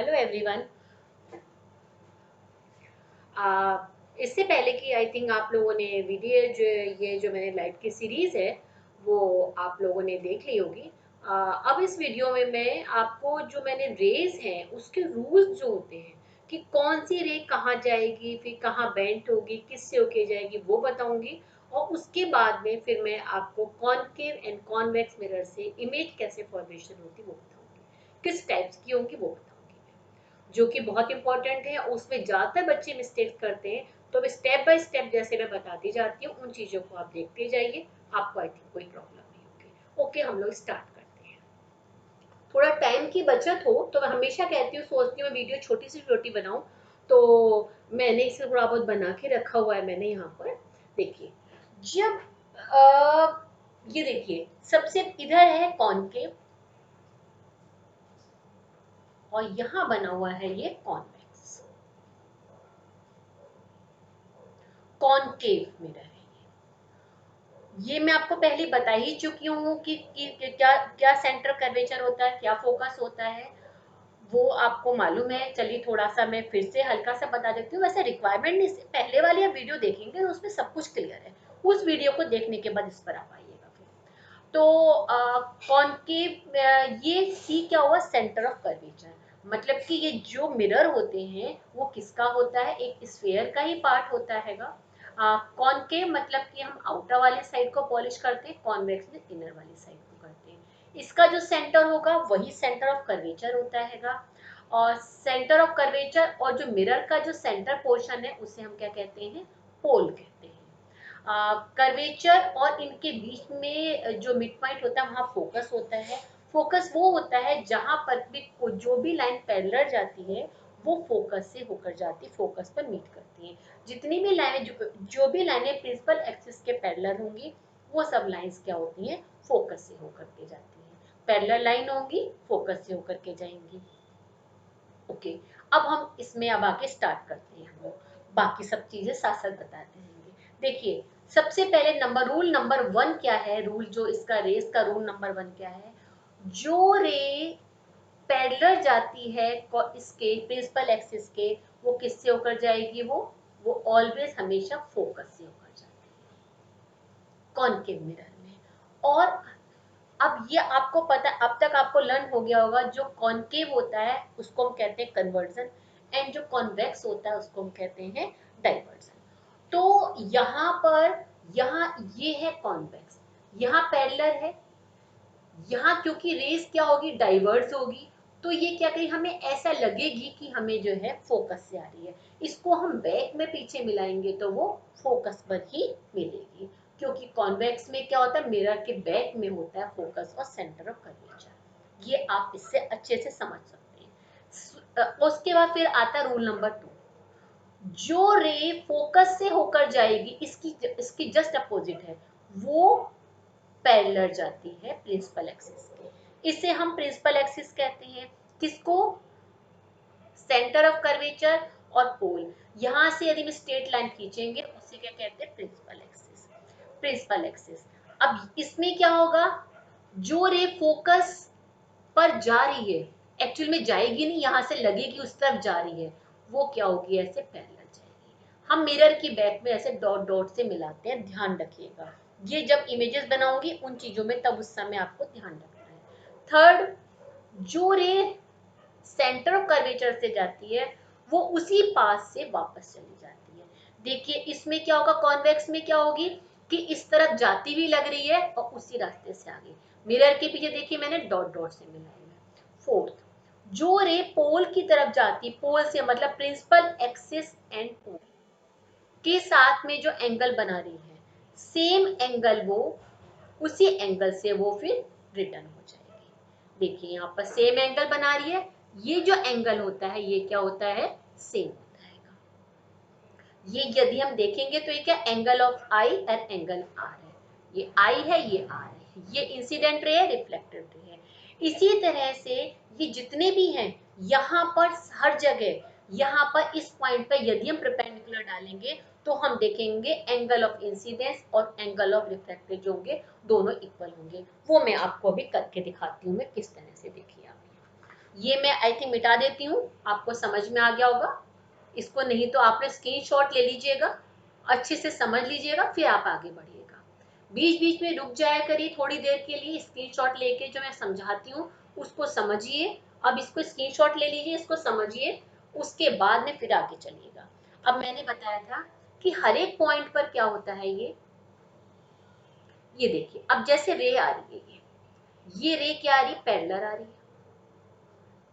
Hello everyone. इससे पहले कि आई थिंक आप लोगों ने वीडियो जो ये जो मैंने लाइट की सीरीज है वो आप लोगों ने देख ली होगी। अब इस वीडियो में मैं आपको जो मैंने रेज हैं उसके रूल्स जो होते हैं कि कौन सी रे कहाँ जाएगी, फिर कहाँ बेंट होगी, किससे होके जाएगी वो बताऊंगी। और उसके बाद में फिर मैं आपको कॉनकेव एंड कॉन्वेक्स मिरर से इमेज कैसे फॉर्मेशन होती वो बताऊंगी, किस टाइप्स की होंगी वो बताऊंगी, जो कि बहुत इंपॉर्टेंट है। उसमें ज़्यादातर बच्चे मिस्टेक्स करते हैं, तो अब स्टेप बाय स्टेप जैसे मैं बताती जाती हूँ उन चीज़ों को आप देखते जाइए, आपको आई थिंक कोई प्रॉब्लम नहीं होगी। ओके, हम लोग स्टार्ट करते हैं। थोड़ा टाइम की बचत हो तो मैं हमेशा कहती हूँ, सोचती हूँ वीडियो छोटी सी छोटी बनाऊँ, तो मैंने इसे थोड़ा बहुत बना के रखा हुआ है मैंने यहाँ पर। देखिए, जब ये देखिए सबसे इधर है कॉनकेव और यहाँ बना हुआ है ये कॉन्वेक्स। कॉनकेव मिरर है ये मैं आपको पहले बता ही चुकी हूँ कि क्या क्या सेंटर कर्वेचर होता है, क्या फोकस होता है, वो आपको मालूम है। चलिए थोड़ा सा मैं फिर से हल्का सा बता देती हूँ। वैसे रिक्वायरमेंट नहीं, पहले वाली आप वीडियो देखेंगे तो उसमें सब कुछ क्लियर है, उस वीडियो को देखने के बाद इस पर आप आइएगा फिर। तो कॉनकेव, ये सी क्या हुआ, सेंटर ऑफ कर्वेचर। मतलब कि ये जो मिरर होते हैं वो किसका होता है, एक स्फेयर का ही पार्ट होता हैगा। कॉनकेव मतलब कि हम आउटर वाली साइड को पॉलिश करते हैं, कॉन्वेक्स में इनर वाली साइड को करते हैं। इसका जो सेंटर होगा वही सेंटर ऑफ कर्वेचर होता हैगा। और सेंटर ऑफ कर्वेचर और जो मिरर का जो सेंटर पोर्शन है उसे हम क्या कहते हैं, पोल कहते हैं। कर्वेचर और इनके बीच में जो मिड पॉइंट होता है वहाँ फोकस होता है। फोकस वो होता है जहाँ पर भी जो भी लाइन पैरेलल जाती है वो फोकस से होकर जाती है, फोकस पर मीट करती है। जितनी भी लाइनें जो भी लाइनें प्रिंसिपल एक्सिस के पैरेलल होंगी वो सब लाइंस क्या होती हैं, फोकस से होकर के जाती हैं। पैरेलल लाइन होगी, फोकस से होकर के जाएंगी। ओके, अब हम इसमें अब आके स्टार्ट करते हैं। हम लोग बाकी सब चीजें साथ साथ बताते रहेंगे। देखिए, सबसे पहले रूल नंबर 1 क्या है, रूल जो इसका रेस का रूल नंबर 1 क्या है, जो रे पैरेलल जाती है इसके प्रिंसिपल एक्सिस के, वो किससे होकर जाएगी, वो ऑलवेज हमेशा फोकस से होकर जाती है कॉनकेव मिरर में। और अब ये आपको पता, अब तक आपको लर्न हो गया होगा, जो कॉनकेव होता है उसको हम कहते हैं कन्वर्जन, एंड जो कॉन्वेक्स होता है उसको हम कहते हैं डाइवर्जन। तो यहाँ पर, यहाँ ये है कॉन्वेक्स, यहाँ पैरेलल है, यहाँ क्योंकि रेस क्या होगी, डाइवर्स होगी, तो ये क्या करेगी, हमें ऐसा लगेगी कि हमें जो है फोकस से आ रही है। इसको हम बैक में पीछे मिलाएंगे तो वो फोकस पर ही मिलेगी, क्योंकि कॉन्वेक्स में क्या होता है, मिरर के बैक में होता है फोकस और सेंटर ऑफ कर्वेचर। ये आप इससे अच्छे से समझ सकते हैं। उसके बाद फिर आता रूल नंबर 2, जो रे फोकस से होकर जाएगी इसकी जस्ट अपोजिट है, वो पैरेलल जाती है प्रिंसिपल एक्सिस के। इसे हम प्रिंसिपल एक्सिस कहते हैं, किसको, सेंटर ऑफ कर्वेचर और पोल। यहां से यदि हम स्ट्रेट लाइन खींचेंगे उसे क्या कहते हैं, प्रिंसिपल एक्सिस। प्रिंसिपल एक्सिस, अब इसमें क्या होगा, जो रे फोकस पर जा रही है, एक्चुअल में जाएगी नहीं, यहां से लगेगी उस तरफ जा रही है, वो क्या होगी, ऐसे पैरेलल जाएगी। हम मिरर की बैक में ऐसे डॉट डॉट से मिलाते हैं, ध्यान रखिएगा। ये जब इमेजेस बनाऊंगी उन चीजों में तब उस समय आपको ध्यान रखना है। थर्ड, जो रे सेंटर ऑफ कर्वेचर से जाती है वो उसी पास से वापस चली जाती है। देखिए इसमें क्या होगा, कॉन्वेक्स में क्या होगी कि इस तरफ जाती हुई लग रही है और उसी रास्ते से आगे। मिरर के पीछे देखिए मैंने डॉट डॉट से मिलाई है। फोर्थ, जो रे पोल की तरफ जाती, पोल से मतलब प्रिंसिपल एक्सिस एंड पोल के साथ में जो एंगल बना रही है, सेम एंगल वो, उसी एंगल से वो फिर रिटर्न हो जाएगी। देखिए यहाँ पर सेम एंगल बना रही है, ये जो एंगल होता है ये क्या होता है, सेम होता है। ये यदि हम देखेंगे तो ये क्या, एंगल ऑफ आई और एंगल आर है। ये आई है, ये आर है, ये इंसिडेंट रे है, रिफ्लेक्टेड रे है। इसी तरह से ये जितने भी हैं, यहाँ पर हर जगह, यहाँ पर इस पॉइंट पर यदि हम परपेंडिकुलर डालेंगे तो हम देखेंगे एंगल ऑफ इंसिडेंस और एंगल ऑफ रिफ्लेक्टेड जो होंगे दोनों इक्वल होंगे। वो मैं आपको अभी करके दिखाती हूँ मैं किस तरह से, देखिए आप। ये मैं आई थिंक मिटा देती हूँ, आपको समझ में आ गया होगा। इसको नहीं तो आपने स्क्रीनशॉट ले लीजिएगा, अच्छे से समझ लीजिएगा, फिर आप आगे बढ़िएगा। बीच बीच में रुक जाया करिए थोड़ी देर के लिए, स्क्रीनशॉट लेके जो मैं समझाती हूँ उसको समझिए। अब इसको स्क्रीनशॉट ले लीजिए, इसको समझिए, उसके बाद में फिर आगे चलिएगा। अब मैंने बताया था कि हर एक पॉइंट पर क्या होता है, ये देखिए। अब जैसे रे आ रही है, ये रे क्या आ रही है, पैरेलल आ रही है।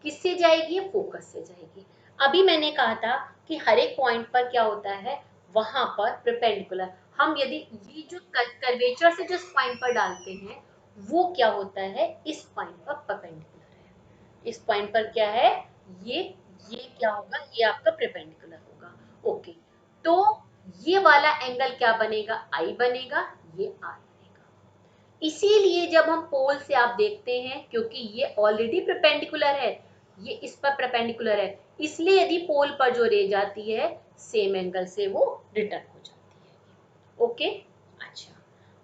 किससे जाएगी, फोकस से जाएगी। अभी मैंने कहा था कि हर एक पॉइंट पर क्या होता है, वहां पर परपेंडिकुलर। हम यदि ये जो कर्वेचर से जिस पॉइंट पर डालते हैं वो क्या होता है, इस पॉइंट पर परपेंडिकुलर है। इस पॉइंट पर क्या है, ये ये क्या होगा, ये आपका परपेंडिकुलर होगा। ओके, तो ये वाला एंगल क्या बनेगा, आई बनेगा, ये आर बनेगा। इसीलिए जब हम पोल से आप देखते हैं, क्योंकि ये ऑलरेडी परपेंडिकुलर है, ये इस पर परपेंडिकुलर है, इसलिए यदि पोल पर जो रे जाती है सेम एंगल से वो रिटर्न हो जाती है। ओके, अच्छा।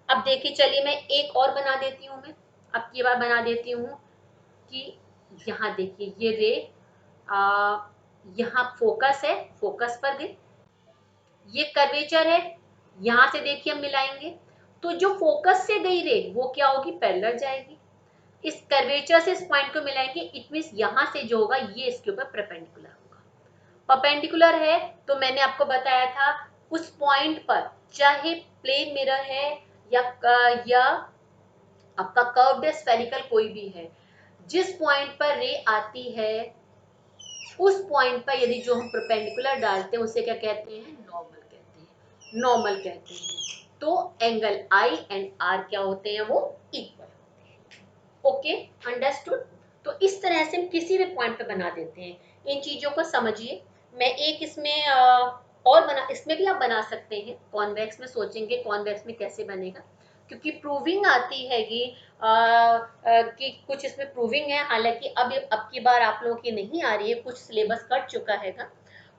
अब देखिए, चलिए मैं एक और बना देती हूँ, मैं अब की बार बना देती हूँ कि यहाँ देखिए ये रे यहाँ फोकस है, फोकस पर गई, ये कर्वेचर है, यहां से देखिए हम मिलाएंगे, तो जो फोकस से गई रे वो क्या होगी, पैरेलल जाएगी। इस कर्वेचर से इस पॉइंट को मिलाएंगे, इट मींस यहां से जो होगा ये इसके ऊपर परपेंडिकुलर होगा। परपेंडिकुलर है तो मैंने आपको बताया था उस पॉइंट पर, चाहे प्लेन मिरर है या आपका कर्व्ड स्फेरिकल कोई भी है, जिस पॉइंट पर रे आती है उस पॉइंट पर यदि जो हम परपेंडिकुलर डालते हैं उसे क्या कहते हैं, नॉर्मल कहते हैं, नॉर्मल कहते हैं। तो एंगल आई एंड आर क्या होते हैं, वो इक्वल होते हैं। Okay, understood. तो इस तरह से हम किसी भी पॉइंट पे बना देते हैं। इन चीजों को समझिए। मैं एक इसमें और बना, इसमें भी आप बना सकते हैं। कॉन्वेक्स में सोचेंगे कॉन्वेक्स में कैसे बनेगा, क्योंकि प्रूविंग आती है कि कुछ इसमें प्रूविंग है। हालांकि अब की बार आप लोगों की नहीं आ रही है, कुछ सिलेबस कट चुका है,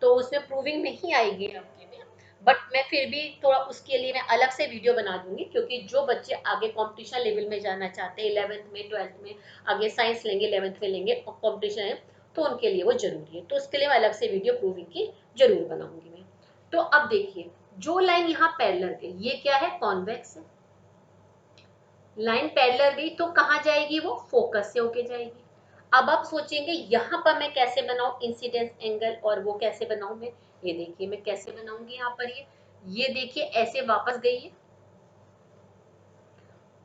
तो उसमें प्रूविंग नहीं आएगी आपके में। बट मैं फिर भी थोड़ा उसके लिए मैं अलग से वीडियो बना दूंगी, क्योंकि जो बच्चे आगे कंपटीशन लेवल में जाना चाहते हैं, 11th में 12th में आगे साइंस लेंगे, 11th में लेंगे और कंपटीशन है, तो उनके लिए वो जरूरी है। तो उसके लिए मैं अलग से वीडियो प्रूविंग की जरूर बनाऊंगी मैं। तो अब देखिए, जो लाइन यहाँ पैरेलल गई, ये क्या है, कॉन्वेक्स है। लाइन पैरेलल गई तो कहाँ जाएगी, वो फोकस से होके जाएगी। अब आप सोचेंगे यहाँ पर मैं कैसे बनाऊं इंसिडेंस एंगल, और वो कैसे बनाऊं मैं, ये देखिए मैं कैसे बनाऊंगी। यहाँ पर ये देखिए ऐसे वापस गई है,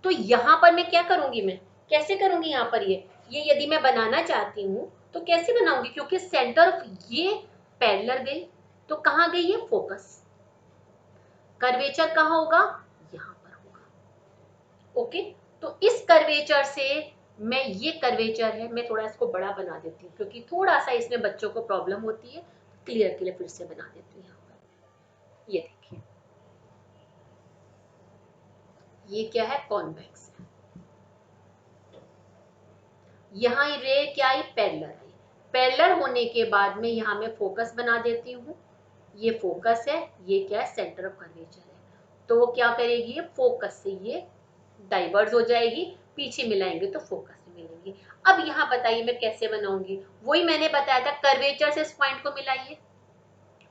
तो यहाँ पर मैं क्या करूंगी, मैं कैसे करूंगी, यहाँ पर ये यदि मैं बनाना चाहती हूँ तो कैसे बनाऊंगी, क्योंकि सेंटर ऑफ ये पैरेलल गई तो कहाँ गई है, फोकस। कर्वेचर कहाँ होगा, यहाँ पर होगा। ओके, तो इस कर्वेचर से मैं, ये कर्वेचर है, मैं थोड़ा इसको बड़ा बना देती हूँ क्योंकि थोड़ा सा इसमें बच्चों को प्रॉब्लम होती है। क्लियर के लिए फिर से बना देती हूँ। यहाँ पर ये देखिए, ये क्या है, कॉन्वेक्स। यहाँ रे क्या आई, पैरेलल आई। पैरेलल होने के बाद में यहाँ मैं फोकस बना देती हूँ। ये फोकस है, ये क्या है, सेंटर ऑफ कर्वेचर है। तो वो क्या करेगी, ये फोकस से ये डाइवर्ज हो जाएगी, पीछे मिलाएंगे तो फोकस से मिलेंगी। अब यहाँ बताइए मैं कैसे बनाऊंगी, वही मैंने बताया था, कर्वेचर से इस पॉइंट को मिलाइए,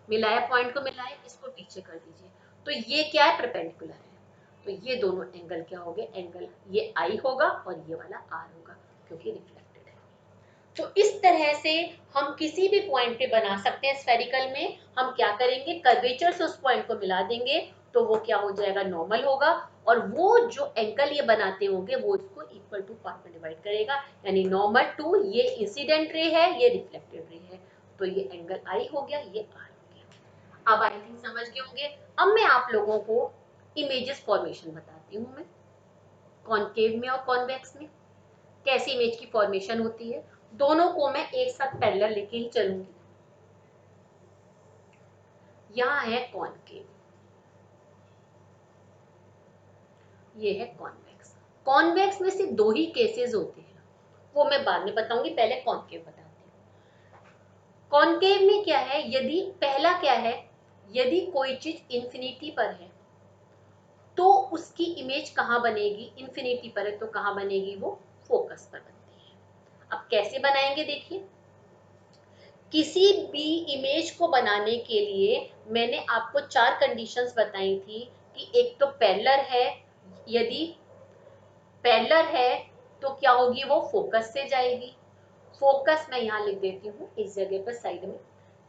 मिलाया, पॉइंट को मिलाए, इसको पीछे कर दीजिए, तो ये क्या है, परपेंडिकुलर है। तो ये दोनों एंगल क्या हो गए, एंगल ये आई होगा और ये वाला आर होगा, क्योंकि रिफ्लेक्टेड है। तो इस तरह से हम किसी भी पॉइंट पे बना सकते हैं स्फेरिकल में। हम क्या करेंगे, कर्वेचर से उस पॉइंट को मिला देंगे तो वो क्या हो जाएगा, नॉर्मल होगा, और वो जो एंगल ये बनाते होंगे वो इसको इक्वल टू पार्ट में डिवाइड करेगा, यानी नॉर्मल टू, ये इंसिडेंट रे है, ये रिफ्लेक्टेड रे है, तो ये एंगल आई हो गया, ये आर हो गया। अब आई थिंक समझ गए होंगे। अब मैं आप लोगों को इमेजेस फॉर्मेशन बताती हूँ, मैं कॉनकेव में और कॉन्वेक्स में कैसी इमेज की फॉर्मेशन होती है। दोनों को मैं एक साथ पैरेलल लेके ही चलूंगी। यहाँ है कॉनकेव, ये है कॉन्वेक्स। कॉन्वेक्स में सिर्फ दो ही केसेस होते हैं, वो मैं बाद में बताऊंगी, पहले कॉनकेव बताती हूँ। कॉनकेव में क्या है, यदि पहला क्या है, यदि कोई चीज इंफिनिटी पर है तो उसकी इमेज कहाँ बनेगी, इंफिनिटी पर है तो कहाँ बनेगी, वो फोकस पर बनती है। अब कैसे बनाएंगे देखिए, किसी भी इमेज को बनाने के लिए मैंने आपको 4 कंडीशंस बताई थी कि एक तो पैरेलल है, यदि पैरेलल है तो क्या होगी, वो फोकस से जाएगी। फोकस मैं यहाँ लिख देती हूँ इस जगह पर साइड में,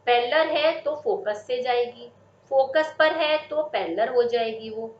पैरेलल है तो फोकस से जाएगी, फोकस पर है तो पैरेलल हो जाएगी वो,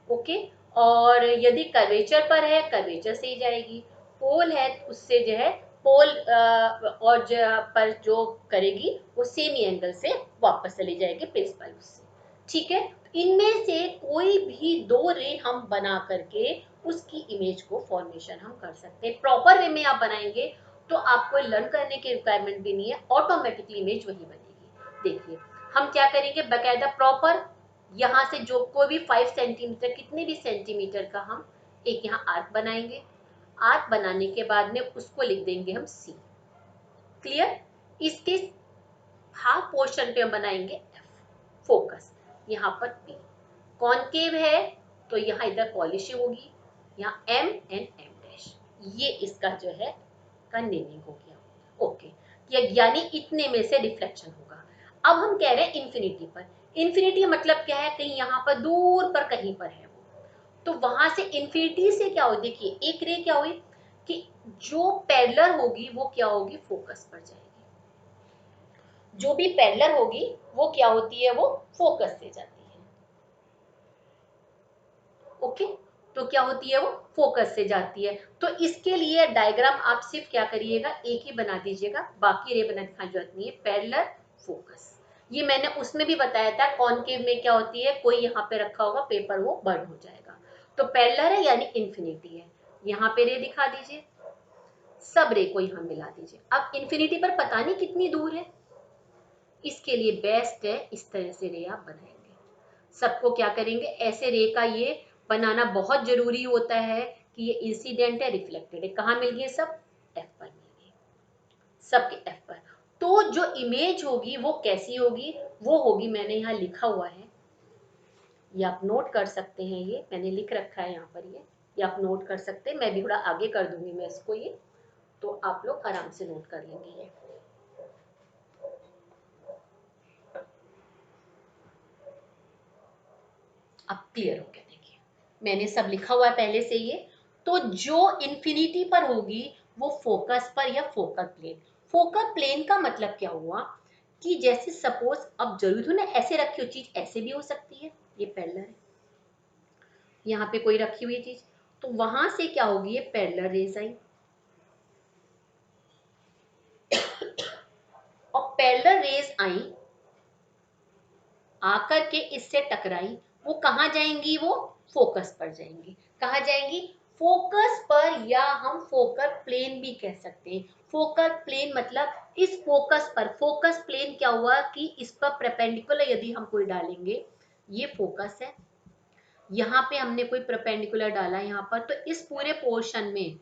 ओके। और यदि कर्वेचर पर है, कर्वेचर से ही जाएगी। पोल है उससे जो है पोल और पर जो करेगी वो सेमी एंगल से वापस चली जाएगी प्रिंसिपल उससे, ठीक है। इनमें से कोई भी 2 रे हम बना करके उसकी इमेज को फॉर्मेशन हम कर सकते हैं। प्रॉपर वे में आप बनाएंगे तो आपको लर्न करने की रिक्वायरमेंट भी नहीं है, ऑटोमेटिकली इमेज वही बनेगी। देखिए हम क्या करेंगे, बकायदा प्रॉपर यहाँ से जो कोई भी 5 सेंटीमीटर, कितने भी सेंटीमीटर का हम एक यहाँ आर्क बनाएंगे। आर्क बनाने के बाद में उसको लिख देंगे हम सी, क्लियर। इसके हाफ पोर्शन पे हम बनाएंगे एफ, फोकस यहाँ पर पी, कॉनकेव है तो यहाँ इधर पॉलिश होगी, यहाँ एम एंड एम डैश, ये इसका जो है का नेमिंग हो गया, ओके। यानी इतने में से रिफ्लेक्शन होगा। अब हम कह रहे हैं इन्फिनिटी पर, इन्फिनिटी मतलब क्या है, कहीं यहाँ पर दूर पर कहीं पर है वो, तो वहां से इन्फिनिटी से क्या हो, देखिए एक रे क्या हुई कि जो पैरेलल होगी वो क्या होगी, फोकस पर जाएगी, जो भी पैरेलल होगी वो क्या होती है, वो फोकस से जाती है, ओके। तो क्या होती है, वो फोकस से जाती है। तो इसके लिए डायग्राम आप सिर्फ क्या करिएगा, एक ही बना दीजिएगा, बाकी रे बनाने की जरूरत नहीं है, पैरेलल फोकस। ये मैंने उसमें भी बताया था, कॉनकेव में क्या होती है, कोई यहाँ पे रखा होगा पेपर, वो बर्न हो जाएगा। तो पैरेलल है यानी इन्फिनिटी है, यहाँ पे रे दिखा दीजिए, सब रे को यहाँ मिला दीजिए। अब इन्फिनिटी पर पता नहीं कितनी दूर है, इसके लिए बेस्ट है इस तरह से रे आप बनाएंगे। सबको क्या करेंगे, ऐसे रे का ये बनाना बहुत जरूरी होता है कि ये इंसिडेंट है, रिफ्लेक्टेड है, कहाँ मिल गए सब, एफ पर मिल गए, सबके एफ पर। तो जो इमेज होगी वो कैसी होगी, वो होगी, मैंने यहाँ लिखा हुआ है, ये आप नोट कर सकते हैं, ये मैंने लिख रखा है यहाँ पर, ये आप नोट कर सकते हैं, मैं भी थोड़ा आगे कर दूंगी मैं इसको, ये तो आप लोग आराम से नोट कर लेंगे ये। अब क्लियर हो गया, देखिए मैंने सब लिखा हुआ है पहले से ये। तो जो इन्फिनिटी पर होगी वो फोकस पर या फोकल प्लेन, फोकल प्लेन का मतलब क्या हुआ कि जैसे सपोज, अब जरूरी तो ना ऐसे रखी हो चीज, ऐसे भी हो सकती है, ये पैरेलल है, यहाँ पे कोई रखी हुई चीज, तो वहां से क्या होगी, ये पैरेलल रेज आई और पैरेलल रेज आई आकर के इससे टकराई, वो कहाँ जाएंगी, वो फोकस पर जाएंगी, कहाँ जाएंगी, फोकस पर, या हम फोकल प्लेन भी कह सकते हैं। फोकल प्लेन मतलब इस फोकस पर, फोकस प्लेन क्या हुआ कि इस पर परपेंडिकुलर यदि हम कोई डालेंगे, ये फोकस है, यहाँ पे हमने कोई परपेंडिकुलर डाला यहाँ पर, तो इस पूरे पोर्शन में,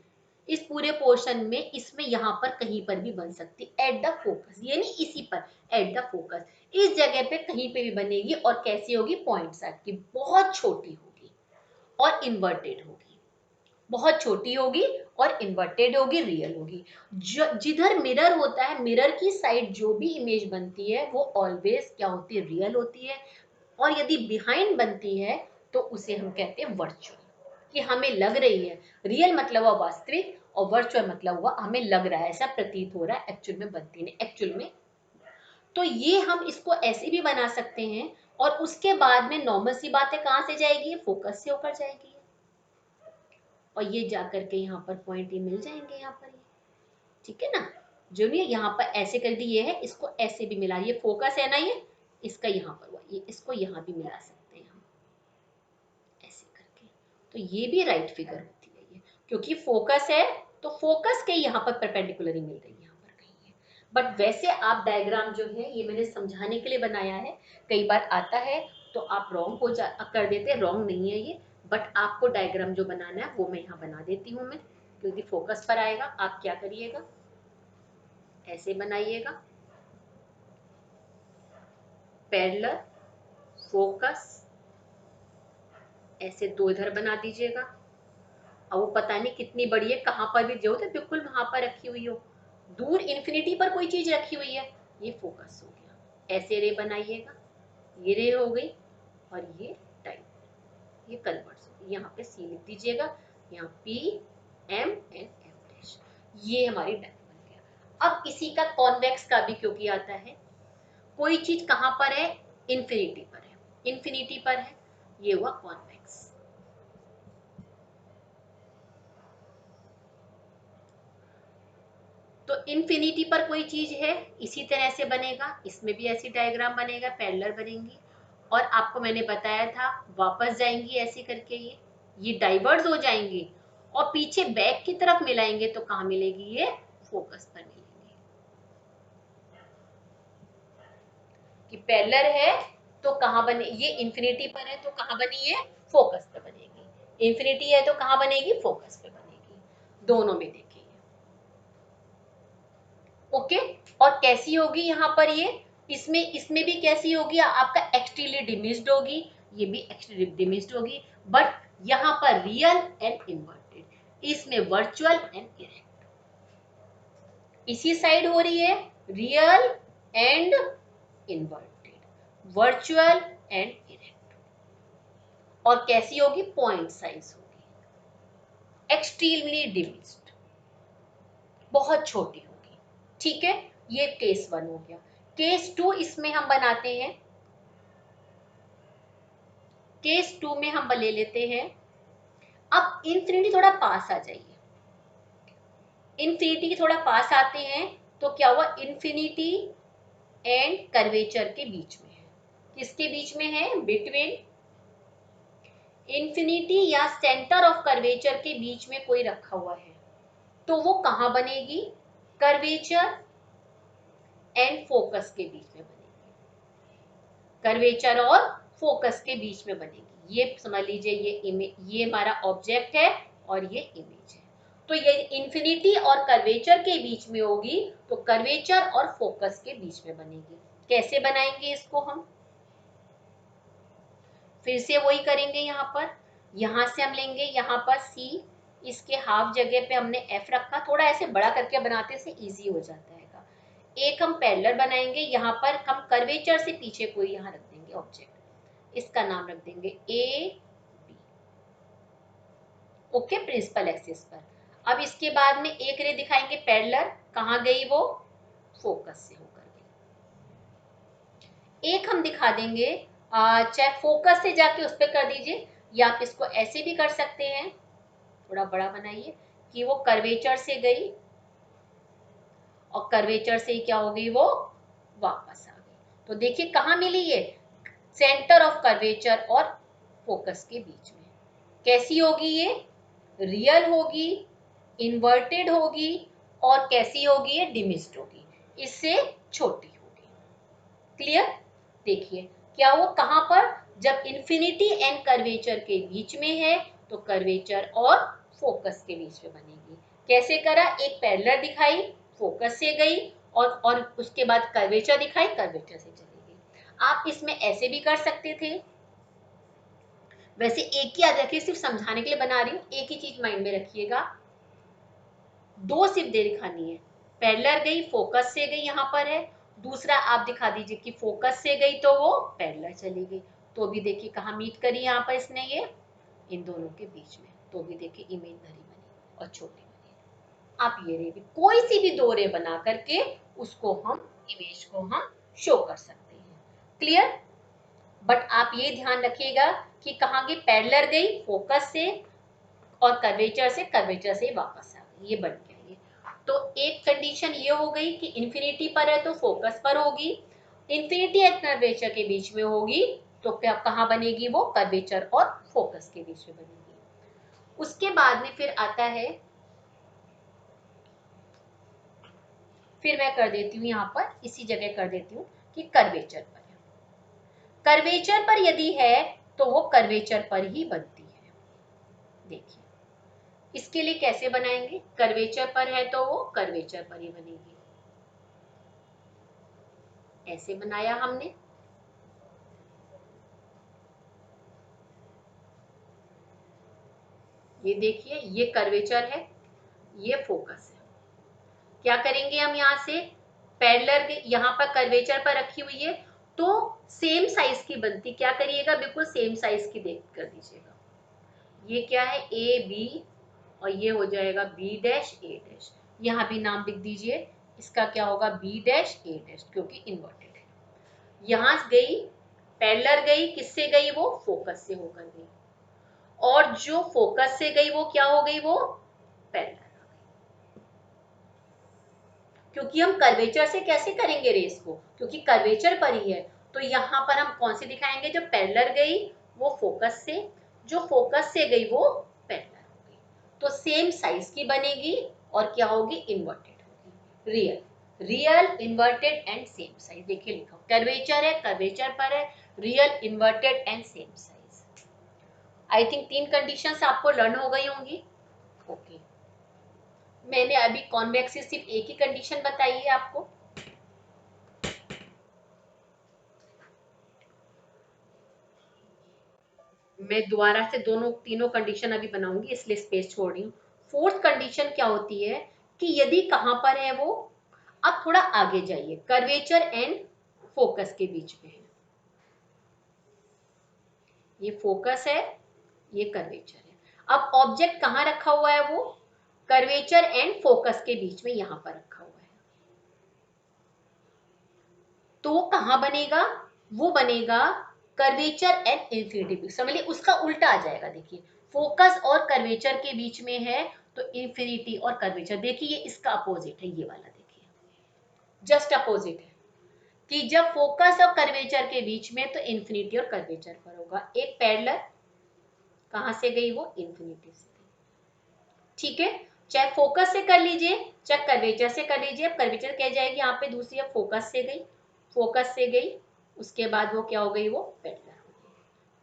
इस पूरे पोर्शन में इसमें यहाँ पर कहीं पर भी बन सकती एट द फोकस, यानी इसी पर एट द फोकस, इस जगह पे कहीं पे भी बनेगी और कैसी होगी, पॉइंट साइड की, बहुत छोटी होगी और इन्वर्टेड होगी, बहुत छोटी होगी और इन्वर्टेड होगी, रियल होगी। जिधर मिरर होता है, मिरर की साइड जो भी इमेज बनती है वो ऑलवेज क्या होती है, रियल होती है, और यदि बिहाइंड बनती है तो उसे हम कहते हैं वर्चुअल, कि हमें लग रही है, रियल मतलब हुआ वास्तविक और वर्चुअल मतलब हुआ हमें लग रहा है, ऐसा प्रतीत हो रहा है, एक्चुअल में बनती नहीं, एक्चुअल में। तो ये हम इसको ऐसे भी बना सकते हैं, और उसके बाद में नॉर्मल सी बात है, कहाँ से जाएगी, फोकस से होकर जाएगी, और ये जाकर के यहाँ पर पॉइंट ये मिल जाएंगे यहाँ पर, ये ठीक है ना। जो नहीं यहाँ पर ऐसे कर दी, ये है, इसको ऐसे भी मिला, ये फोकस है ना, ये इसका यहाँ पर हुआ, ये इसको यहाँ भी मिला सकते हैं हम ऐसे करके, तो ये भी राइट फिगर होती है ये, क्योंकि फोकस है तो फोकस के यहाँ पर परपेंडिकुलर ही मिल रही है यहाँ पर कहीं है। बट वैसे आप डायग्राम जो है ये मैंने समझाने के लिए बनाया है, कई बार आता है तो आप रॉन्ग हो जा कर देते, रॉन्ग नहीं है ये, बट आपको डायग्राम जो बनाना है वो मैं यहाँ बना देती हूँ मैं, क्योंकि फोकस पर आएगा, आप क्या करिएगा, ऐसे बनाइएगा, पैरेलल, फोकस, ऐसे 2 इधर बना दीजिएगा, अब वो पता नहीं कितनी बड़ी है, कहाँ पर भी जो है बिल्कुल वहां पर रखी हुई हो, दूर इन्फिनिटी पर कोई चीज रखी हुई है, ये फोकस हो गया। ऐसे रे बनाइएगा, ये रे हो गई और ये टाइम, ये कन्वर्ट्स हो गई। यहाँ पे सी लिख दीजिएगा, यहाँ P M and M dash, ये हमारी डायरेक्ट बन गया। अब इसी का कॉन्वेक्स का भी क्योंकि आता है, कोई चीज कहाँ पर है, इन्फिनिटी पर है, इन्फिनिटी पर है, ये हुआ कॉन्वेक्स। तो इन्फिनिटी पर कोई चीज है, इसी तरह से बनेगा, इसमें भी ऐसी डायग्राम बनेगा, पैरेलल बनेंगी। और आपको मैंने बताया था वापस जाएंगी ऐसे करके, ये डाइवर्स हो जाएंगी और पीछे बैक की तरफ मिलाएंगे तो कहाँ मिलेगी, ये फोकस पर मिलेगी। कि पैरेलल है तो कहाँ बने, ये इन्फिनिटी पर है तो कहाँ बनी है, फोकस पे बनेगी। इन्फिनिटी है तो कहाँ बनेगी, फोकस पे बनेगी। दोनों में देखिए, ओके। और कैसी होगी यहाँ पर ये, इसमें भी कैसी होगी, आपका एक्सट्रीमली डिमिस्ड होगी, ये भी एक्सट्रीमली डिमिस्ड होगी, बट यहाँ पर रियल एंड इन्वर्टेड, इसमें वर्चुअल एंड इरेक्ट। इसी साइड हो रही है real and inverted, virtual and erect. और कैसी होगी, पॉइंट साइज होगी, एक्सट्रीमली डिमिस्ड, बहुत छोटी होगी। ठीक है, ये केस 1 हो गया। केस 2 इसमें हम बनाते हैं, केस 2 में हम ले लेते हैं, अब इन्फिनिटी थोड़ा पास आ जाइए, इन्फिनिटी के थोड़ा पास आते हैं तो क्या हुआ, इन्फिनिटी एंड कर्वेचर के बीच में है, किसके बीच में है, बिटवीन इन्फिनिटी या सेंटर ऑफ कर्वेचर के बीच में कोई रखा हुआ है, तो वो कहां बनेगी, कर्वेचर एंड फोकस के बीच में बनेगी, कर्वेचर और फोकस के बीच में बनेगी। ये समझ लीजिए, ये इमेज, ये हमारा ऑब्जेक्ट है और ये इमेज है। तो ये इन्फिनिटी और कर्वेचर के बीच में होगी तो कर्वेचर और फोकस के बीच में बनेगी। कैसे बनाएंगे इसको हम, फिर से वही करेंगे, यहाँ पर, यहाँ से हम लेंगे, यहाँ पर C, इसके हाफ जगह पे हमने F रखा, थोड़ा ऐसे बड़ा करके बनाते से इजी हो जाता है। एक हम पैरेलल बनाएंगे, यहाँ पर हम कर्वेचर से पीछे कोई यहाँ रख देंगे ऑब्जेक्ट, इसका नाम रख देंगे A B, okay, principal axis पर। अब इसके बाद में एक रे दिखाएंगे पैरेलल, कहाँ गई वो, फोकस से होकर गई। एक हम दिखा देंगे, चाहे फोकस से जाके उस पर कर दीजिए, या आप इसको ऐसे भी कर सकते हैं, थोड़ा बड़ा बनाइए, कि वो कर्वेचर से गई और कर्वेचर से ही क्या हो गई, वो वापस आ गई। तो देखिए कहाँ मिली ये, सेंटर ऑफ कर्वेचर और फोकस के बीच में। कैसी होगी ये, रियल होगी, इन्वर्टेड होगी, और कैसी होगी ये, डिमिस्ड होगी, इससे छोटी होगी। क्लियर, देखिए क्या वो कहां पर, जब इन्फिनिटी एंड कर्वेचर के बीच में है तो कर्वेचर और फोकस के बीच में बनेगी। कैसे करा, एक पैरेलल दिखाई, फोकस से गई, और उसके बाद कर्वेचर दिखाई, कर्वेचर से चली गई। आप इसमें ऐसे भी कर सकते थे, वैसे एक ही याद रखिए, सिर्फ समझाने के लिए बना रही हूँ, एक ही चीज माइंड में रखिएगा, दो सिर्फ दे दिखानी है, पैरेलल गई, फोकस से गई, यहाँ पर है, दूसरा आप दिखा दीजिए कि फोकस से गई तो वो पैरेलल चली गई, तो भी देखिए कहाँ मीट करी, यहाँ पर इसने ये, इन दोनों के बीच में, तो भी देखिए इमेज धरी बनी और छोटी बनी। आप ये रे भी, कोई सी भी दो रे बना करके उसको हम, इमेज को हम शो कर सकते हैं। क्लियर, बट आप ये ध्यान रखिएगा कि कहाँ की, पैरेलल गई फोकस से और कर्वेचर से वापस आ गई, ये बन गया ये। तो एक कंडीशन ये हो गई कि इन्फिनिटी पर है तो फोकस पर होगी, इन्फिनिटी और कर्वेचर के बीच में होगी तो क्या कहाँ बनेगी, वो कर्वेचर और फोकस के बीच में बनेगी। उसके बाद में फिर आता है, फिर मैं कर देती हूँ यहाँ पर, इसी जगह कर देती हूँ कि कर्वेचर पर है, कर्वेचर पर यदि है तो वो कर्वेचर पर ही बनती है। देखिए इसके लिए कैसे बनाएंगे, कर्वेचर पर है तो वो कर्वेचर पर ही बनेगी, ऐसे बनाया हमने। ये देखिए ये कर्वेचर है, ये फोकस है। क्या करेंगे हम यहाँ से, पैरेलल यहाँ पर कर्वेचर पर रखी हुई है तो सेम साइज की बनती, क्या करिएगा बिल्कुल सेम साइज की देख कर दीजिएगा। ये क्या है ए बी और ये हो जाएगा बी डैश ए डैश, यहाँ भी नाम लिख दीजिए, इसका क्या होगा बी डैश ए डैश क्योंकि इन्वर्टेड है। यहाँ गई पैरेलल गई, किससे गई वो फोकस से होकर गई, और जो फोकस से गई वो क्या हो गई वो पैरेलल, क्योंकि हम कर्वेचर से कैसे करेंगे रेस को, क्योंकि कर्वेचर पर ही है तो यहाँ पर हम कौन सी दिखाएंगे, जो पैरेलल गई वो फोकस से, जो फोकस से गई वो पैरेलल हो गई, तो सेम साइज की बनेगी और क्या होगी इन्वर्टेड होगी, real real inverted and same size. देखिए लिखा कर्वेचर है, कर्वेचर पर है, real inverted and same size. I think 3 conditions आपको लर्न हो गई होंगी। ओके मैंने अभी कॉन्वेक्स की सिर्फ एक ही कंडीशन बताई है आपको। मैं दोबारा से दोनों तीनों कंडीशन अभी बनाऊंगी इसलिए स्पेस छोड़ रही हूँ। फोर्थ कंडीशन क्या होती है कि यदि कहां पर है वो, अब थोड़ा आगे जाइए, कर्वेचर एंड फोकस के बीच में है, ये फोकस है ये कर्वेचर है, अब ऑब्जेक्ट कहां रखा हुआ है वो कर्वेचर एंड फोकस के बीच में यहां पर रखा हुआ है, तो वो कहां बनेगा, वो बनेगा कर्वेचर एंड इंफिनिटी, समझिए उसका उल्टा आ जाएगा। देखिए फोकस और कर्वेचर के बीच में है तो इंफिनिटी और कर्वेचर, देखिए ये इसका अपोजिट है, ये वाला देखिए जस्ट अपोजिट है कि जब फोकस और कर्वेचर के बीच में तो इंफिनिटी और कर्वेचर पर होगा, एक पैरेलल कहां से गई वो इंफिनिटी से गई, ठीक है, चाहे फोकस से कर लीजिए चाहे कर्वेचर से कर लीजिए। अब कर्वेचर कह जाएगी यहाँ पे दूसरी, अब फोकस से गई, फोकस से गई उसके बाद वो क्या हो गई वो पैरेलल हो गई,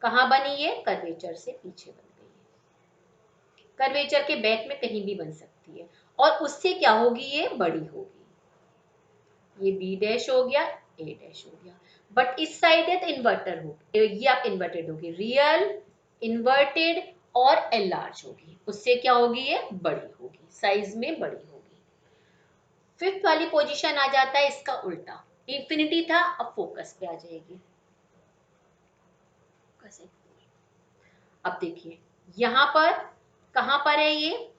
कहाँ बनी ये कर्वेचर से पीछे बन गई है, कर्वेचर के बैक में कहीं भी बन सकती है और उससे क्या होगी ये बड़ी होगी, ये बी डैश हो गया ए डैश हो गया, बट इस साइड है तो इन्वर्टर होगी, ये आप इन्वर्टेड होगी, रियल इन्वर्टेड और एनलार्ज होगी, उससे क्या होगी ये बड़ी होगी, साइज में बड़ी होगी। फिफ्थ वाली पोजीशन आ जाता है इसका उल्टा, इंफिनिटी था अब फोकस पे आ जाएगी, अब देखिए यहां पर कहां पर है ये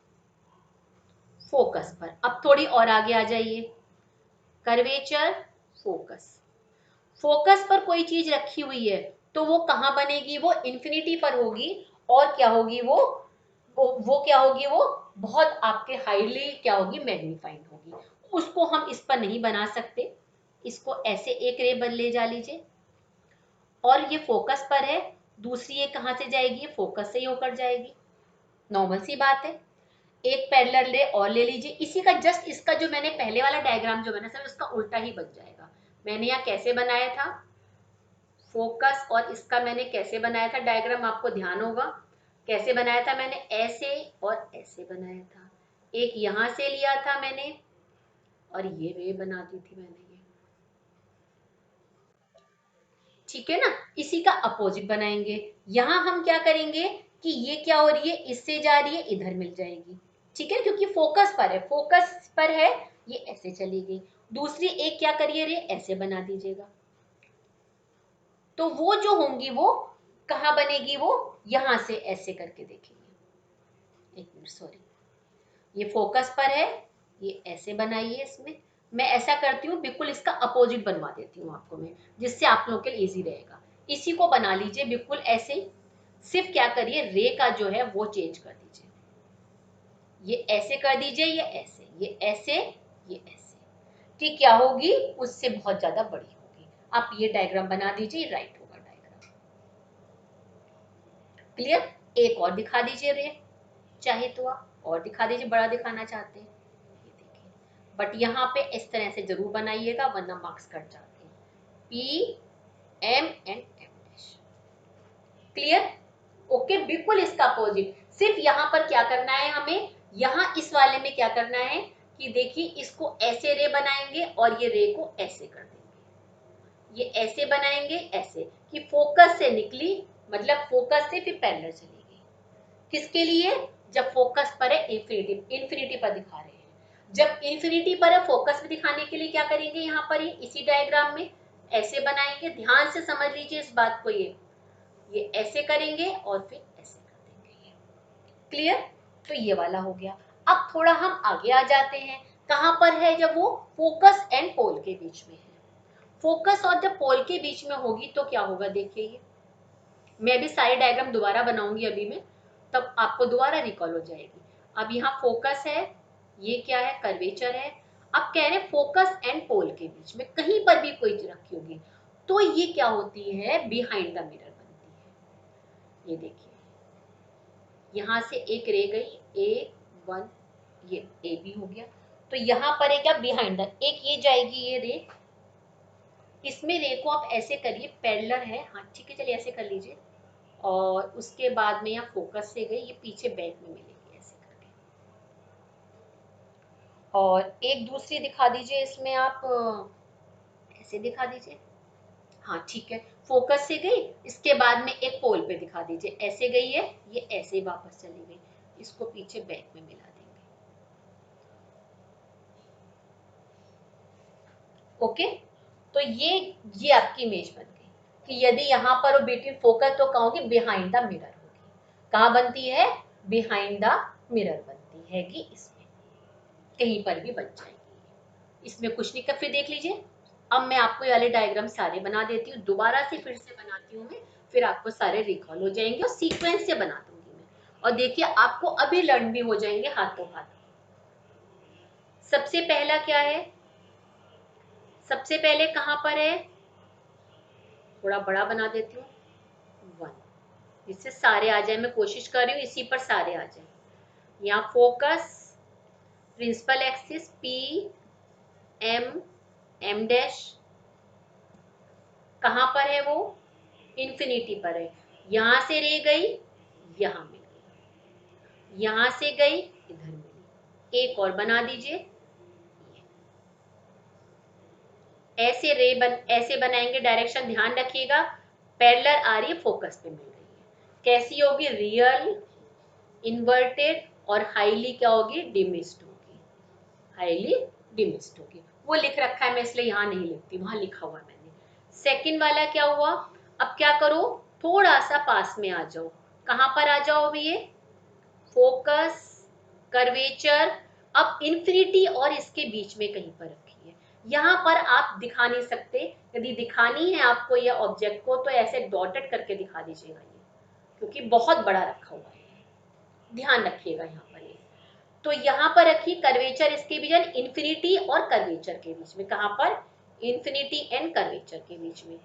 फोकस पर, अब थोड़ी और आगे आ जाइए, कर्वेचर फोकस, फोकस पर कोई चीज रखी हुई है तो वो कहां बनेगी, वो इंफिनिटी पर होगी और क्या होगी वो क्या होगी वो बहुत आपके हाईली क्या होगी मैग्नीफाइड होगी, उसको हम इस पर नहीं बना सकते, इसको ऐसे एक रे बन ले जा लीजिए, और ये फोकस पर है, दूसरी ये कहां से जाएगी, फोकस से ही होकर जाएगी, नॉर्मल सी बात है। एक पैरेलल रे और ले लीजिए, इसी का जस्ट इसका जो मैंने पहले वाला डायग्राम जो बना सर उसका उल्टा ही बन जाएगा। मैंने यहाँ कैसे बनाया था फोकस और इसका मैंने कैसे बनाया था डायग्राम, आपको ध्यान होगा कैसे बनाया था, मैंने ऐसे और ऐसे बनाया था, एक यहां से लिया था मैंने और ये रे बना दी थी मैंने ये, ठीक है ना, इसी का अपोजिट बनाएंगे। यहां हम क्या करेंगे कि ये क्या हो रही है इससे जा रही है इधर मिल जाएगी, ठीक है, क्योंकि फोकस पर है, फोकस पर है ये ऐसे चली गई, दूसरी एक क्या करिए रे ऐसे बना दीजिएगा, तो वो जो होंगी वो कहां बनेगी, वो यहां से ऐसे करके देखेंगे, एक मिनट सॉरी, ये फोकस पर है ये ऐसे बनाइए, इसमें मैं ऐसा करती हूँ बिल्कुल इसका अपोजिट बनवा देती हूँ आपको मैं, जिससे आप लोगों के लिए इजी रहेगा, इसी को बना लीजिए बिल्कुल ऐसे ही, सिर्फ क्या करिए रे का जो है वो चेंज कर दीजिए, ये ऐसे कर दीजिए, ये ऐसे, ये ऐसे, ये ऐसे, कि क्या होगी उससे बहुत ज्यादा बड़ी होगी, आप ये डायग्राम बना दीजिए, राइट होगा डायग्राम, क्लियर। एक और दिखा दीजिए रे, चाहे तो आप और दिखा दीजिए, बड़ा दिखाना चाहते हैं, ये देखिए, बट यहाँ पे इस तरह से जरूर बनाइएगा वरना मार्क्स कट जाते हैं, P M and M dash, clear, okay, बिल्कुल इसका अपोजिट, सिर्फ यहाँ पर क्या करना है हमें, यहाँ इस वाले में क्या करना है कि देखिए इसको ऐसे रे बनाएंगे और ये रे को ऐसे कर देंगे, ये ऐसे बनाएंगे ऐसे कि फोकस से निकली, मतलब फोकस से फिर पैरेलल चली गई, किसके लिए, जब फोकस पर है इंफिनिटी पर दिखा रहे हैं। जब इंफिनिटी पर है फोकस पे दिखाने के लिए क्या करेंगे, यहाँ पर इसी डायग्राम में ऐसे बनाएंगे, ध्यान से समझ लीजिए इस बात को, ये ऐसे करेंगे और फिर ऐसे कर देंगे। क्लियर? तो ये वाला हो गया। अब थोड़ा हम आगे आ जाते हैं, कहां पर है, जब वो फोकस एंड पोल के बीच में है। फोकस और जब पोल के बीच में होगी तो क्या होगा, देखिए ये मैं भी सारी डायग्राम दोबारा बनाऊंगी अभी में, तब आपको दोबारा रिकॉल हो जाएगी। अब यहाँ फोकस है, ये क्या है, कर्वेचर है। अब कह रहे फोकस एंड पोल के बीच में कहीं पर भी कोई चीज रखी होगी तो ये क्या होती है, बिहाइंड द मिरर बनती है। ये देखिए यहां से एक रे गई, A1, ये ए बी हो गया, तो यहाँ पर है क्या, बिहाइंड द, एक ये जाएगी ये रे, इसमें रे को आप ऐसे करिए, पैरेलल है, हाँ ठीक है चलिए ऐसे कर लीजिए, और उसके बाद में यहाँ फोकस से गई, ये पीछे बैक में मिलेगी ऐसे करके। और एक दूसरी दिखा दीजिए इसमें आप, ऐसे दिखा दीजिए, हाँ ठीक है, फोकस से गई, इसके बाद में एक पोल पे दिखा दीजिए, ऐसे गई है, ये ऐसे ही वापस चली गई, इसको पीछे बैक में मिला देंगे। ओके, तो ये आपकी इमेज बन गई कि यदि यहाँ पर वो बिटवीन फोकस तो कहोगे बिहाइंड द मिरर होगी। कहाँ बनती है, बिहाइंड द मिरर बनती है कि इसमें कहीं पर भी बन जाएगी, इसमें कुछ नहीं कर, फिर देख लीजिए। अब मैं आपको ये वाले डायग्राम सारे बना देती हूँ, दोबारा से फिर से बनाती हूँ मैं, फिर आपको सारे रिकॉल हो जाएंगे और सीक्वेंस से बना दूंगी मैं, और देखिए आपको अभी लर्न भी हो जाएंगे हाथों हाथ। सबसे पहला क्या है, सबसे पहले कहां पर है, थोड़ा बड़ा बना देती हूँ, 1, जिससे सारे आ जाए, मैं कोशिश कर रही हूँ इसी पर सारे आ जाए। यहाँ focus, principal axis P M dash, कहां पर है वो, इंफिनिटी पर है। यहां से रे गई, यहां मिल गई, यहां से गई, इधर मिली। एक और बना दीजिए, ऐसे ऐसे बनाएंगे, डायरेक्शन ध्यान रखिएगा, पैरेलल आ रही है, फोकस पे मिल रही है। कैसी होगी, रियल, इन्वर्टेड और हाईली क्या होगी, डिमिस्ड होगी, हाईली डिमिस्ड होगी। वो लिख रखा है, मैं इसलिए यहाँ नहीं लिखती, वहां लिखा हुआ है मैंने। सेकंड वाला क्या हुआ, अब क्या करो, थोड़ा सा पास में आ जाओ, कहां पर आ जाओ अभी, ये फोकस, कर्वेचर, अब इंफिनिटी और इसके बीच में कहीं पर रखी है। यहाँ पर आप दिखा नहीं सकते, यदि दिखानी है आपको ये ऑब्जेक्ट को तो ऐसे डॉटेड करके दिखा दीजिएगा ये, क्योंकि बहुत बड़ा रखा हुआ है, ध्यान रखिएगा यहाँ पर ये। तो यहाँ पर रखिए कर्वेचर, इसके बीच इंफिनिटी और कर्वेचर के बीच में, कहां पर, इंफिनिटी एंड कर्वेचर के बीच में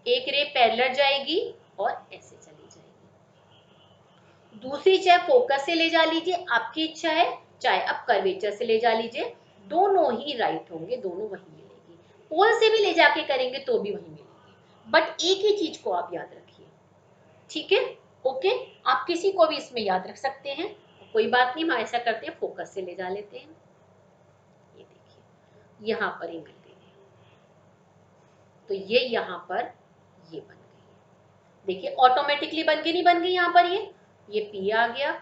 एक रे पैरेलल जाएगी और ऐसे चली जाएगी। दूसरी चाहे फोकस से ले जा लीजिए, आपकी इच्छा है, चाहे आप कर्वेचर से ले जा लीजिए, दोनों ही राइट होंगे, दोनों वही मिलेगी। पोल से भी ले जाके करेंगे तो भी वही मिलेगी, बट एक ही चीज को आप याद रखिए, ठीक है। ओके, आप किसी को भी इसमें याद रख सकते हैं, कोई बात नहीं, हम ऐसा करते हैं फोकस से ले जा लेते हैं। ये देखिए यहाँ पर ही मिल गई, तो ये यहाँ पर ये बन गई, देखिए ऑटोमेटिकली बन के नहीं बन गई, यहाँ पर ये P आ गया,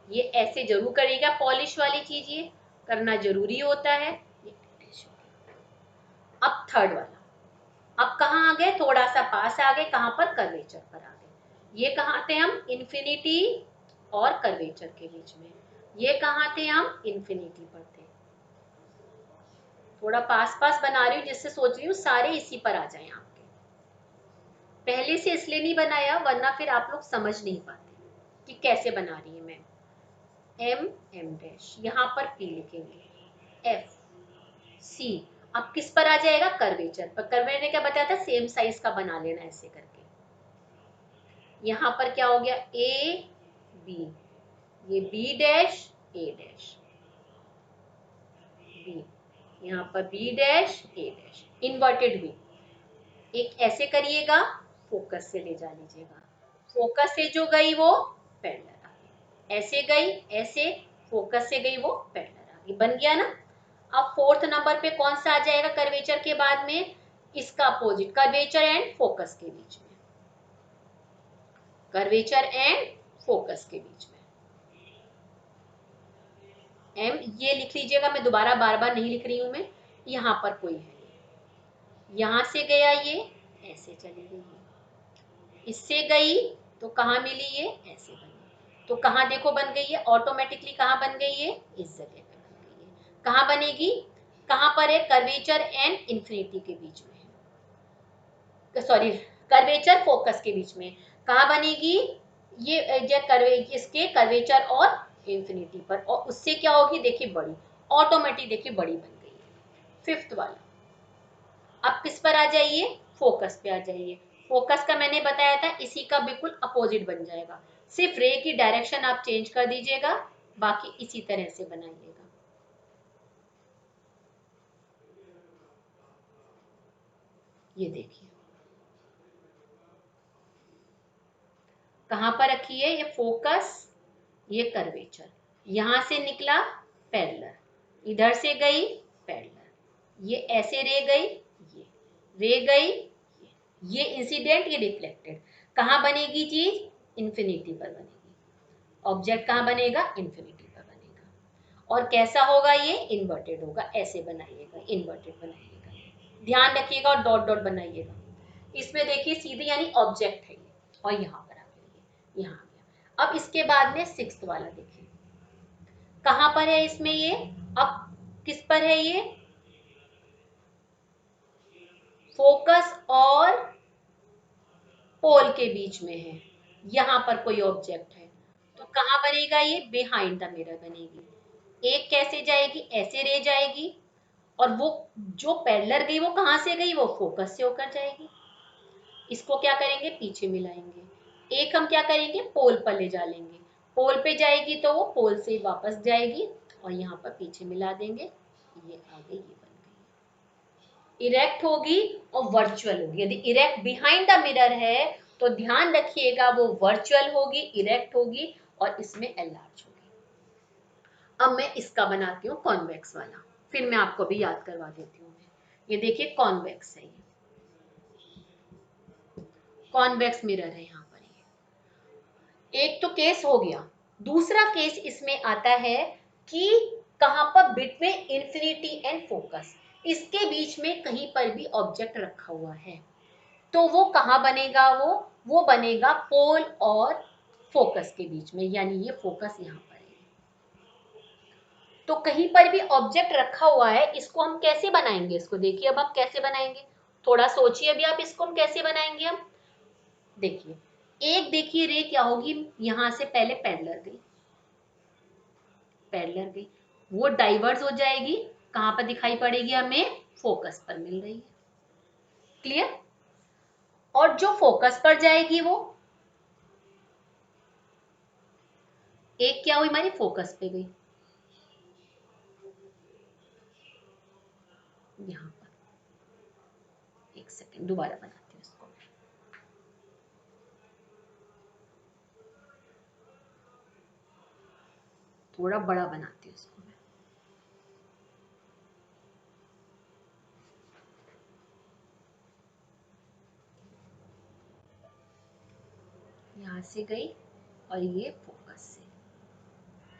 ये ऐसे जरूर करेगा, पॉलिश वाली चीज ये करना जरूरी होता है। अब थर्ड वाला, अब कहाँ आ गए, थोड़ा सा पास आ गए, कहां पर, कर्वेचर पर आ गए। ये कहाँ थे हम, इंफिनिटी और कर्वेचर के बीच में, ये कहाँ थे हम, इंफिनिटी पर थे। थोड़ा पास पास बना रही हूँ, जिससे सोच रही हूँ सारे इसी पर आ जाएं आपके, पहले से इसलिए नहीं बनाया वरना फिर आप लोग समझ नहीं पाते कि कैसे बना रही है मैं। M डैश, यहाँ पर P लिखेंगे, F C, अब किस पर आ जाएगा, कर्वेचर पर। कर्वेचर ने क्या बताया था, सेम साइज का बना लेना ऐसे करके। यहाँ पर क्या हो गया, A B, ये B dash A dash, B, यहाँ पर B dash A dash, inverted हुई। एक ऐसे करिएगा, फोकस से ले जा लीजिएगा, फोकस से जो गई वो पैरेलल आ गई, ऐसे गई ऐसे, फोकस से गई वो पैरेलल आ गई, बन गया ना। अब फोर्थ नंबर पे कौन सा आ जाएगा, कर्वेचर के बाद में इसका अपोजिट, कर्वेचर एंड फोकस के बीच में, कर्वेचर एंड फोकस के बीच में, एम, ये लिख लीजिएगा, मैं दोबारा बार बार नहीं लिख रही हूं मैं। यहाँ पर कोई है, यहाँ से गया ये, ऐसे चली गई, इससे गई तो कहाँ मिली ये, ऐसे बनी, तो कहाँ देखो बन गई है, ऑटोमेटिकली कहाँ बन गई है, इस जगह पे बन गई है। कहाँ बनेगी, कहाँ पर है, कर्वेचर एंड इंफिनिटी के बीच में है, सॉरी कर्वेचर फोकस के बीच में, कहाँ बनेगी ये कर्वे, इसके कर्वेचर और इंफिनिटी पर, और उससे क्या होगी देखिए बड़ी, ऑटोमेटिक देखिए बड़ी बन गई है। फिफ्थ वाला, अब किस पर आ जाइए, फोकस पे आ जाइए। फोकस का मैंने बताया था इसी का बिल्कुल अपोजिट बन जाएगा, सिर्फ रे की डायरेक्शन आप चेंज कर दीजिएगा, बाकी इसी तरह से बनाइएगा। ये देखिए कहां पर रखी है ये फोकस, ये कर्वेचर, यहां से निकला पैरेलल, इधर से गई पैरेलल, ये ऐसे रे गई, ये रे गई, ये इंसिडेंट, ये रिफ्लेक्टेड, कहाँ बनेगी चीज, इन्फिनिटी पर बनेगी, ऑब्जेक्ट कहाँ बनेगा, इन्फिनिटी पर बनेगा। और कैसा होगा ये, इन्वर्टेड होगा, ऐसे बनाइएगा, इन्वर्टेड बनाइएगा, ध्यान रखिएगा, और डॉट डॉट बनाइएगा। इसमें देखिए सीधे यानी ऑब्जेक्ट है ये, और यहाँ पर आ गया, यहाँ आ गया। अब इसके बाद में सिक्स्थ वाला देखिए, कहाँ पर है इसमें ये, अब किस पर है ये, फोकस और पोल के बीच में है, यहाँ पर कोई ऑब्जेक्ट है, तो कहाँ बनेगा ये, बिहाइंड द मिरर बनेगी। एक कैसे जाएगी, ऐसे रे जाएगी, और वो जो पैरेलल गई वो कहाँ से गई, वो फोकस से होकर जाएगी, इसको क्या करेंगे पीछे मिलाएंगे। एक हम क्या करेंगे, पोल पर ले जा लेंगे, पोल पे जाएगी तो वो पोल से वापस जाएगी, और यहाँ पर पीछे मिला देंगे, ये आ गई, ये बन गई, इरेक्ट होगी और वर्चुअल होगी। यदि इरेक्ट बिहाइंड द मिरर है तो ध्यान रखिएगा वो वर्चुअल होगी, इरेक्ट होगी, और इसमें एनलार्ज होगी। अब मैं इसका बनाती हूँ कॉन्वेक्स वाला, फिर मैं आपको भी याद करवा देती हूँ। ये देखिए कॉन्वेक्स है, ये कॉन्वेक्स मिरर है यहाँ पर। ये एक तो केस हो गया, दूसरा केस इसमें आता है कि कहां पर, बिटवीन इंफिनिटी एंड फोकस, इसके बीच में कहीं पर भी ऑब्जेक्ट रखा हुआ है, तो वो कहाँ बनेगा, वो बनेगा पोल और फोकस के बीच में, यानी ये फोकस यहाँ पर है। तो कहीं पर भी ऑब्जेक्ट रखा हुआ है, इसको हम कैसे बनाएंगे, इसको देखिए अब हम कैसे बनाएंगे, थोड़ा सोचिए अभी आप, इसको हम कैसे बनाएंगे हम, देखिए एक देखिए रे क्या होगी, यहां से पहले पैरेलल गई, पैरेलल गई, वो डाइवर्स हो जाएगी, कहां पर दिखाई पड़ेगी हमें, फोकस पर मिल रही है, क्लियर। और जो फोकस पर जाएगी वो एक क्या हुई, हमारी फोकस पे गई, यहां पर, एक सेकेंड दोबारा बनाती हूँ इसको, थोड़ा बड़ा बनाती हूँ इसको मैं, यहां से गई, और ये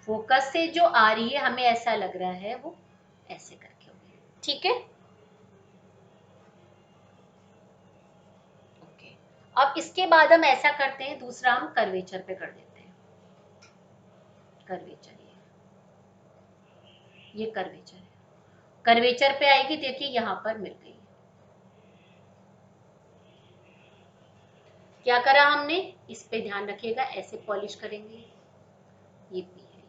फोकस से जो आ रही है हमें ऐसा लग रहा है वो ऐसे करके हो गई, ठीक है, ओके। अब इसके बाद हम ऐसा करते हैं, दूसरा हम कर्वेचर पे कर देते हैं, कर्वेचर, ये कर्वेचर है, कर्वेचर पे आएगी, देखिए यहां पर मिल गई, क्या करा हमने, इस पे ध्यान रखिएगा, ऐसे पॉलिश करेंगे, ये पी है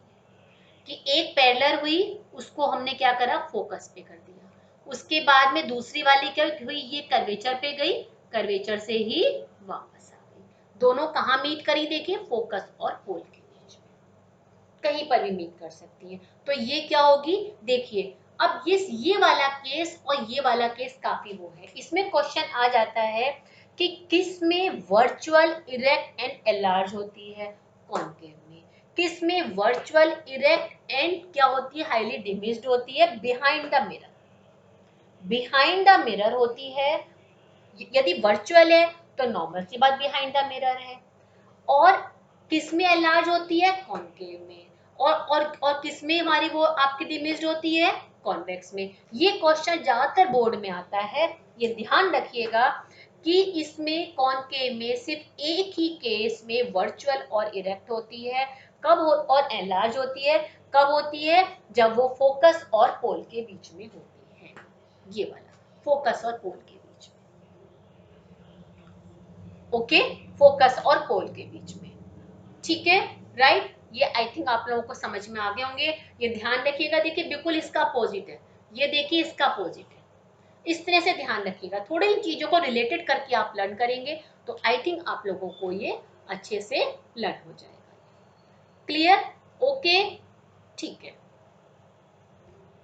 कि एक पैरेलल हुई, उसको हमने क्या करा, फोकस पे कर दिया, उसके बाद में दूसरी वाली क्या हुई, ये कर्वेचर पे गई, कर्वेचर से ही वापस आ गई, दोनों कहाँ मीट करी, देखिए फोकस और पोल के बीच में, कहीं पर भी मीट कर सकती है, तो ये क्या होगी, देखिए अब ये वाला केस और ये वाला केस काफी वो है, इसमें क्वेश्चन आ जाता है कि किस में वर्चुअल इरेक्ट एंड एलार्ज होती है, कॉन्केव में, किस में वर्चुअल इरेक्ट एंड क्या होती है, हाईली डिमिस्ड होती है, behind the mirror, behind the mirror होती है, यदि वर्चुअल है तो नॉर्मल सी बात बिहाइंड द मिरर है, और किस में एनलार्ज होती है, कॉन्केव में, और किसमें हमारी वो आपकी इमेज होती है, कॉन्वेक्स में। ये क्वेश्चन ज्यादातर बोर्ड में आता है, ये ध्यान रखिएगा कि इसमें कॉनकेव में सिर्फ एक ही केस में वर्चुअल और इरेक्ट होती है, और एनलार्ज होती है, कब होती है, जब वो फोकस और पोल के बीच में होती है। ये वाला फोकस और पोल के बीच में, ओके, फोकस और पोल के बीच में, ठीक है, राइट। ये आई थिंक आप लोगों को समझ में आ गए होंगे। ये ध्यान रखिएगा, देखिए बिल्कुल इसका अपोजिट है, ये देखिए इसका अपोजिट है। इस तरह से ध्यान रखिएगा, थोड़ी इन चीजों को रिलेटेड करके आप लर्न करेंगे तो आई थिंक आप लोगों को ये अच्छे से लर्न हो जाएगा। क्लियर, ओके, ठीक है।